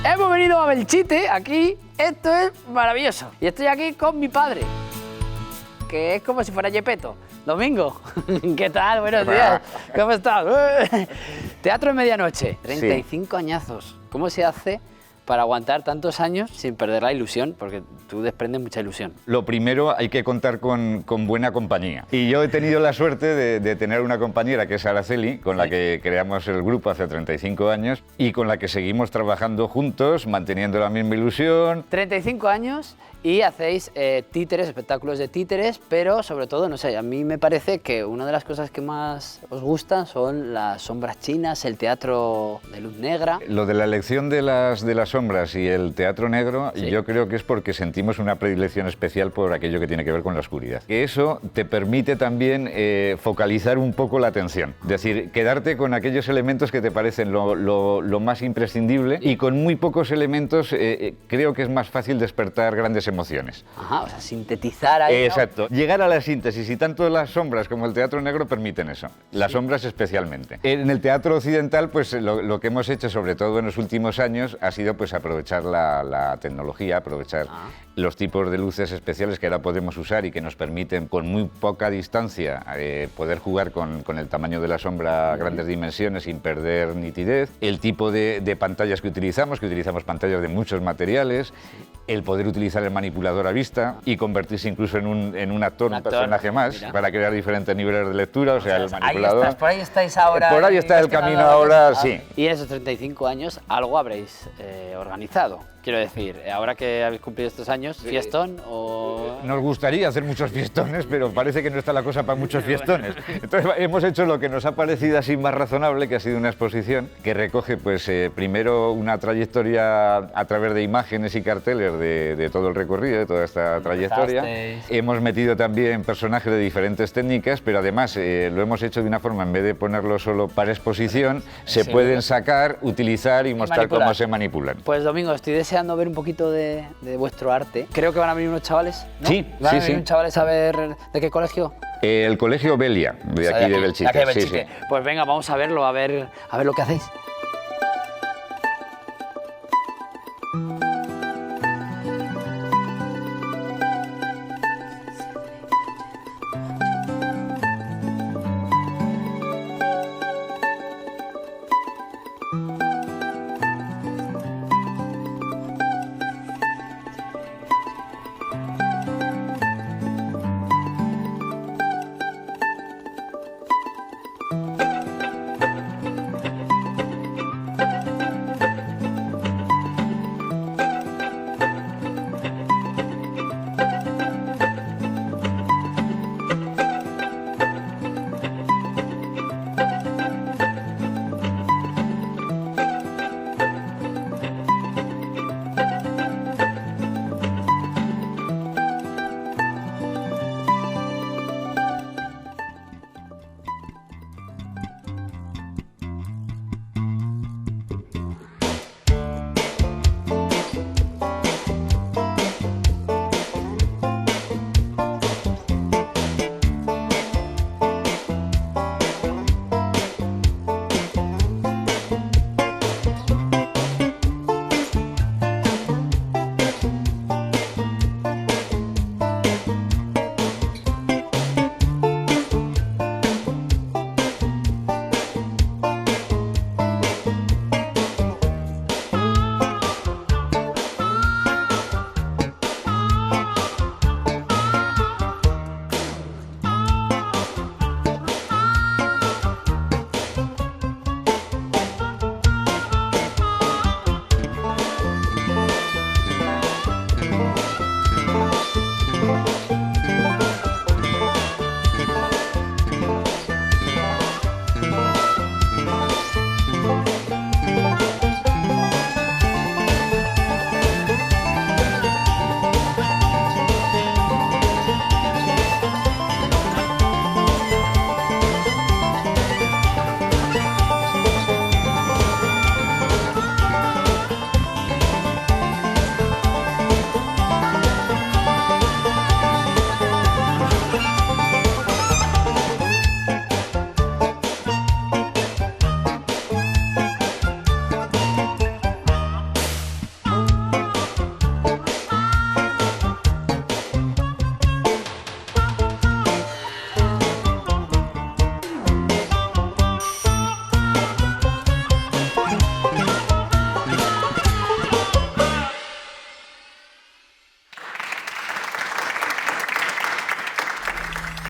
Hemos venido a Belchite, aquí, esto es maravilloso. Y estoy aquí con mi padre, que es como si fuera Gepetto. Domingo, ¿qué tal? Buenos días, ¿cómo estás? Teatro de medianoche, 35 añazos. ¿Cómo se hace para aguantar tantos años sin perder la ilusión? Porque tú desprendes mucha ilusión. Lo primero, hay que contar con buena compañía. Y yo he tenido la suerte de tener una compañera que es Araceli, con la que creamos el grupo hace 35 años y con la que seguimos trabajando juntos, manteniendo la misma ilusión. 35 años y hacéis títeres, espectáculos de títeres, pero sobre todo, no sé, a mí me parece que una de las cosas que más os gustan son las sombras chinas, el teatro de luz negra. Lo de la elección de las sombras y el teatro negro, Sí. Yo creo que es porque sentimos una predilección especial por aquello que tiene que ver con la oscuridad. Que eso te permite también focalizar un poco la atención. Es decir, quedarte con aquellos elementos que te parecen lo más imprescindible y con muy pocos elementos creo que es más fácil despertar grandes emociones. Ajá, o sea, sintetizar ahí, ¿no? Exacto. Llegar a la síntesis y tanto las sombras como el teatro negro permiten eso. Las sombras especialmente. En el teatro occidental, pues lo que hemos hecho, sobre todo en los últimos años, ha sido pues aprovechar la tecnología, aprovechar los tipos de luces especiales que ahora podemos usar y que nos permiten con muy poca distancia poder jugar con el tamaño de la sombra a grandes dimensiones sin perder nitidez. El tipo de pantallas que utilizamos pantallas de muchos materiales, el poder utilizar el manipulador a vista y convertirse incluso en un actor, un personaje más, mira, para crear diferentes niveles de lectura, o sea, el manipulador. Por ahí estáis ahora. Por ahí está el camino ahora, sí. Y en esos 35 años algo habréis organizado. Quiero decir, ahora que habéis cumplido estos años, ¿fiestón o...? Nos gustaría hacer muchos fiestones, pero parece que no está la cosa para muchos fiestones. Entonces hemos hecho lo que nos ha parecido así más razonable, que ha sido una exposición que recoge pues primero una trayectoria a través de imágenes y carteles de todo el recorrido, de toda esta trayectoria. Hemos metido también personajes de diferentes técnicas, pero además lo hemos hecho de una forma, en vez de ponerlo solo para exposición, se pueden sacar, utilizar y mostrar manipular. cómo se manipulan. Pues Domingo, estoy deseando ver un poquito de vuestro arte. Creo que van a venir unos chavales, ¿no? Sí, ¿Van a venir sí. unos chavales a ver de qué colegio? El colegio Belia, de aquí de Belchite. De aquí de Belchite. Sí. Pues venga, vamos a verlo, a ver lo que hacéis.